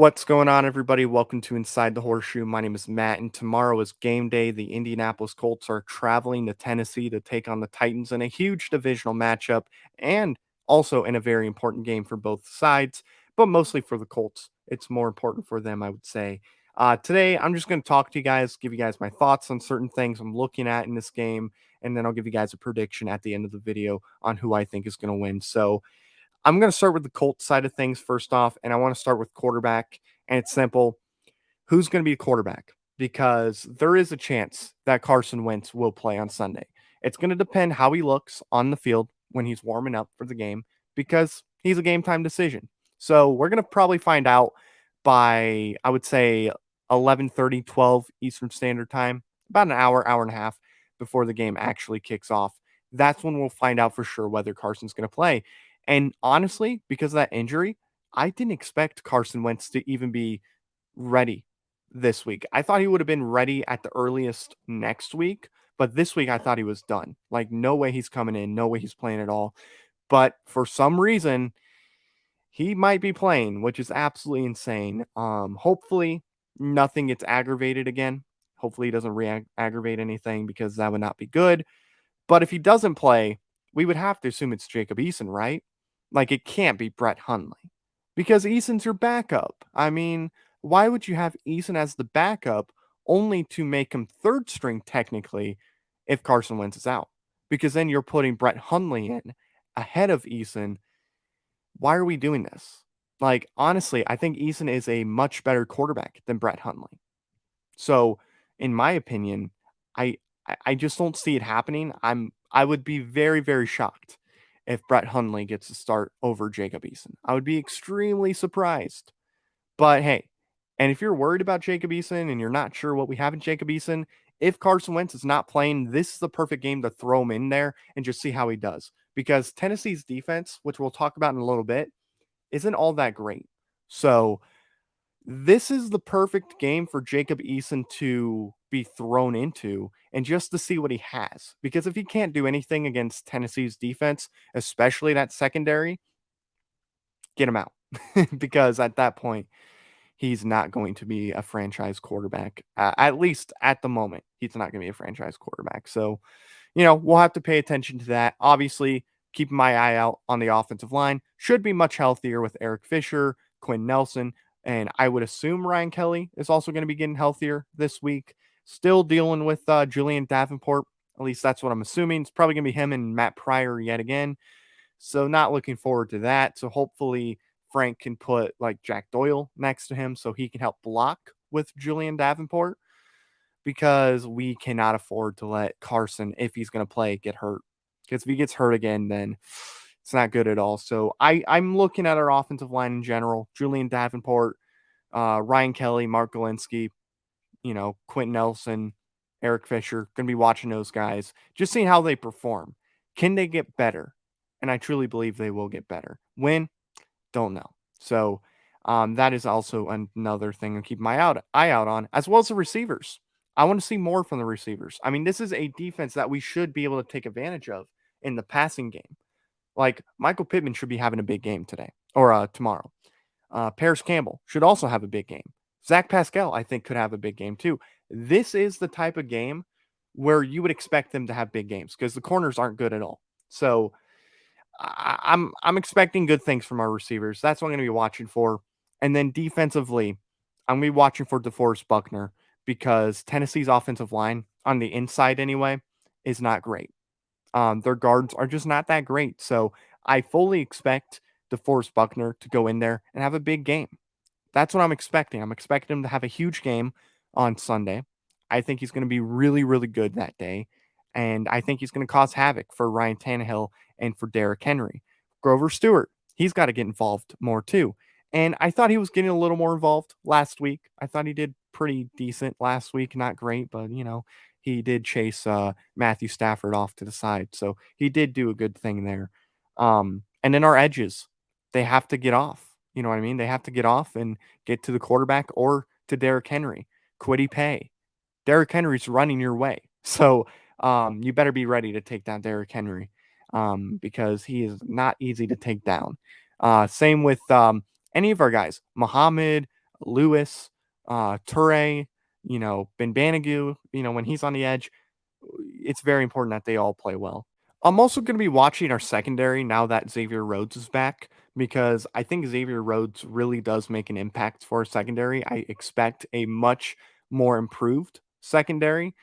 What's going on, everybody? Welcome to Inside the Horseshoe. My name is Matt, and tomorrow is game day. The Indianapolis Colts are traveling to Tennessee to take on the Titans in a huge divisional matchup and also in a very important game for both sides, but mostly for the Colts. It's more important for them, I would say. Today, I'm just going to talk to you guys, give you guys my thoughts on certain things I'm looking at in this game, and then I'll give you guys a prediction at the end of the video on who I think is going to win. So, I'm going to start with the Colts side of things first off, and I want to start with quarterback. And it's simple. Who's going to be a quarterback? Because there is a chance that Carson Wentz will play on Sunday. It's going to depend how he looks on the field when he's warming up for the game because he's a game time decision. So we're going to probably find out by, I would say, 11:30, 12 Eastern Standard Time, about an hour, hour and a half before the game actually kicks off. That's when we'll find out for sure whether Carson's going to play. And honestly, because of that injury, I didn't expect Carson Wentz to even be ready this week. I thought he would have been ready at the earliest next week, but this week I thought he was done. Like, no way he's coming in, no way he's playing at all. But for some reason, he might be playing, which is absolutely insane. Hopefully, nothing gets aggravated again. Hopefully, he doesn't aggravate anything because that would not be good. But if he doesn't play, we would have to assume it's Jacob Eason, right? Like, it can't be Brett Hundley because Eason's your backup. I mean, why would you have Eason as the backup only to make him third string technically if Carson Wentz is out? Because then you're putting Brett Hundley in ahead of Eason. Why are we doing this? Like, honestly, I think Eason is a much better quarterback than Brett Hundley. So, in my opinion, I I just don't see it happening. I would be very, very shocked if Brett Hundley gets to start over Jacob Eason. I would be extremely surprised. But hey, and if you're worried about Jacob Eason and you're not sure what we have in Jacob Eason, if Carson Wentz is not playing, this is the perfect game to throw him in there and just see how he does. Because Tennessee's defense, which we'll talk about in a little bit, isn't all that great. So this is the perfect game for Jacob Eason to be thrown into and just to see what he has. Because if he can't do anything against Tennessee's defense, especially that secondary, get him out. Because at that point, he's not going to be a franchise quarterback. At least at the moment, he's not going to be a franchise quarterback. So, we'll have to pay attention to that. Obviously, keep my eye out on the offensive line. Should be much healthier with Eric Fisher, Quinn Nelson, and I would assume Ryan Kelly is also going to be getting healthier this week. Still dealing with Julian Davenport. At least that's what I'm assuming. It's probably going to be him and Matt Pryor yet again. So not looking forward to that. So hopefully Frank can put like Jack Doyle next to him so he can help block with Julian Davenport because we cannot afford to let Carson, if he's going to play, get hurt. Because if he gets hurt again, then it's not good at all. So I'm looking at our offensive line in general. Julian Davenport, Ryan Kelly, Mark Galinsky, Quentin Nelson, Eric Fisher. Going to be watching those guys, just seeing how they perform. Can they get better? And I truly believe they will get better. When? Don't know. So that is also another thing to keep my eye out on, as well as the receivers. I want to see more from the receivers. I mean, this is a defense that we should be able to take advantage of in the passing game. Like, Michael Pittman should be having a big game today or tomorrow. Paris Campbell should also have a big game. Zach Pascal, I think, could have a big game too. This is the type of game where you would expect them to have big games because the corners aren't good at all. So I'm expecting good things from our receivers. That's what I'm going to be watching for. And then defensively, I'm going to be watching for DeForest Buckner because Tennessee's offensive line, on the inside anyway, is not great. Their guards are just not that great. So I fully expect DeForest Buckner to go in there and have a big game. That's what I'm expecting. I'm expecting him to have a huge game on Sunday. I think he's going to be really, really good that day. And I think he's going to cause havoc for Ryan Tannehill and for Derrick Henry. Grover Stewart, he's got to get involved more too. And I thought he was getting a little more involved last week. I thought he did pretty decent last week. Not great, but, he did chase Matthew Stafford off to the side. So he did do a good thing there. And then our edges, they have to get off. You know what I mean? They have to get off and get to the quarterback or to Derrick Henry. Kwity Paye. Derrick Henry's running your way. So you better be ready to take down Derrick Henry because he is not easy to take down. Same with any of our guys. Muhammad, Lewis, Ture, Ben Banogu, when he's on the edge, it's very important that they all play well. I'm also going to be watching our secondary now that Xavier Rhodes is back because I think Xavier Rhodes really does make an impact for our secondary. I expect a much more improved secondary.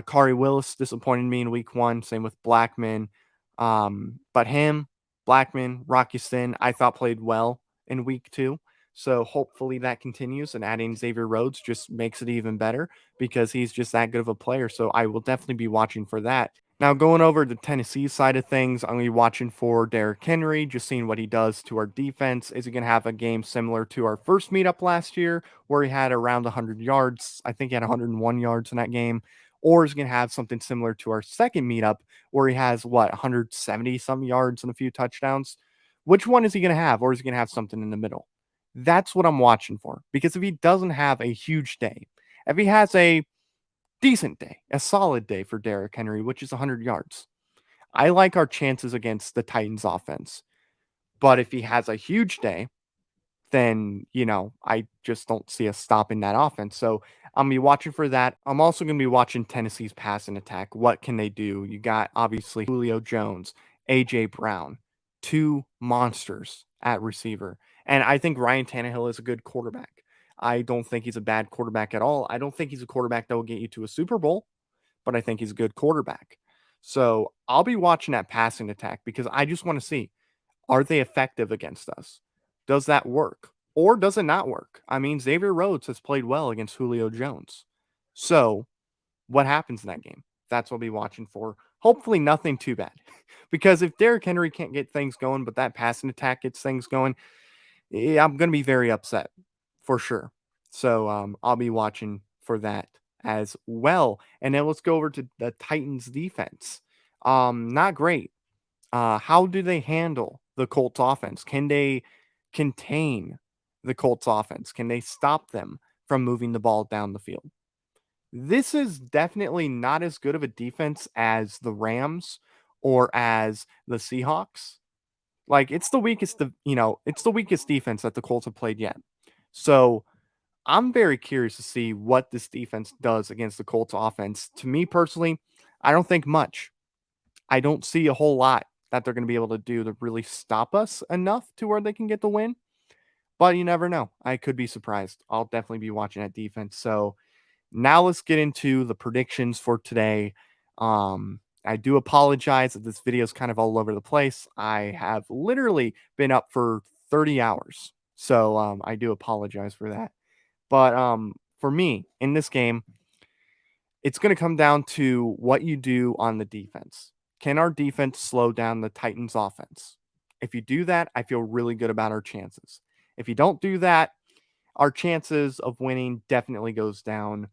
Kari Willis disappointed me in week one. Same with Blackman. But him, Blackman, Rocky Sin, I thought played well in week two. So hopefully that continues, and adding Xavier Rhodes just makes it even better because he's just that good of a player. So I will definitely be watching for that. Now, going over the Tennessee side of things, I'm going to be watching for Derrick Henry, just seeing what he does to our defense. Is he going to have a game similar to our first meetup last year where he had around 100 yards? I think he had 101 yards in that game. Or is he going to have something similar to our second meetup where he has, 170 some yards and a few touchdowns? Which one is he going to have? Or is he going to have something in the middle? That's what I'm watching for. Because if he doesn't have a huge day, if he has a decent day, a solid day for Derrick Henry, which is 100 yards, I like our chances against the Titans offense. But if he has a huge day, then, I just don't see us stopping that offense. So I'm going to be watching for that. I'm also going to be watching Tennessee's passing attack. What can they do? You got, obviously, Julio Jones, A.J. Brown, two monsters at receiver. And I think Ryan Tannehill is a good quarterback. I don't think he's a bad quarterback at all. I don't think he's a quarterback that will get you to a Super Bowl, but I think he's a good quarterback. So I'll be watching that passing attack because I just want to see, are they effective against us? Does that work? Or does it not work? I mean, Xavier Rhodes has played well against Julio Jones. So what happens in that game? That's what I'll be watching for. Hopefully nothing too bad. Because if Derrick Henry can't get things going, but that passing attack gets things going, I'm going to be very upset for sure. So I'll be watching for that as well. And then let's go over to the Titans defense. Not great. How do they handle the Colts offense? Can they contain the Colts offense? Can they stop them from moving the ball down the field? This is definitely not as good of a defense as the Rams or as the Seahawks. Like it's the weakest defense that the Colts have played yet. So I'm very curious to see what this defense does against the Colts offense. To me personally, I don't think much. I don't see a whole lot that they're going to be able to do to really stop us enough to where they can get the win. But you never know. I could be surprised. I'll definitely be watching that defense. So now let's get into the predictions for today. I do apologize that this video is kind of all over the place. I have literally been up for 30 hours. So I do apologize for that. But for me in this game, it's going to come down to what you do on the defense. Can our defense slow down the Titans offense? If you do that, I feel really good about our chances. If you don't do that, our chances of winning definitely goes down.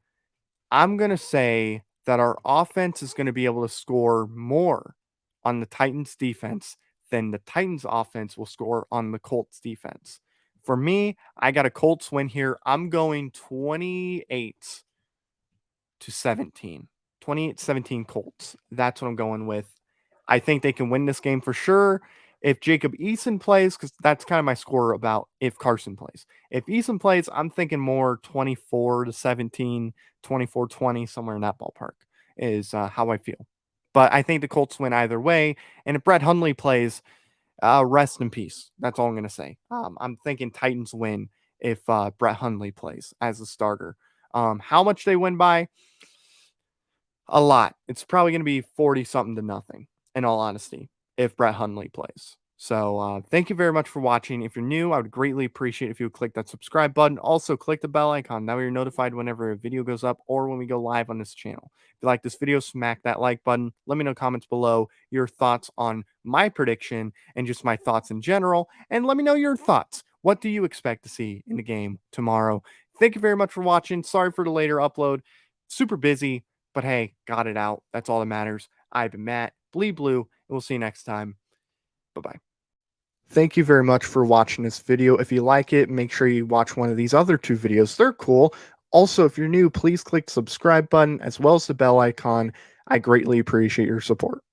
I'm going to say that our offense is going to be able to score more on the Titans defense than the Titans offense will score on the Colts defense. For me, I got a Colts win here. I'm going 28 to 17. 28-17 Colts. That's what I'm going with. I think they can win this game for sure. If Jacob Eason plays, because that's kind of my score about if Carson plays. If Eason plays, I'm thinking more 24 to 17, 24-20, somewhere in that ballpark is how I feel. But I think the Colts win either way. And if Brett Hundley plays, rest in peace. That's all I'm going to say. I'm thinking Titans win if Brett Hundley plays as a starter. How much they win by? A lot. It's probably going to be 40 something to nothing, in all honesty, if Brett Hundley plays. So thank you very much for watching. If you're new, I would greatly appreciate if you would click that subscribe button. Also, click the bell icon. That way you're notified whenever a video goes up or when we go live on this channel. If you like this video, smack that like button. Let me know in the comments below your thoughts on my prediction and just my thoughts in general. And let me know your thoughts. What do you expect to see in the game tomorrow? Thank you very much for watching. Sorry for the later upload. Super busy. But hey, got it out. That's all that matters. I've been Matt, Bleed Blue, and we'll see you next time. Bye-bye. Thank you very much for watching this video. If you like it, make sure you watch one of these other two videos. They're cool. Also, if you're new, please click the subscribe button as well as the bell icon. I greatly appreciate your support.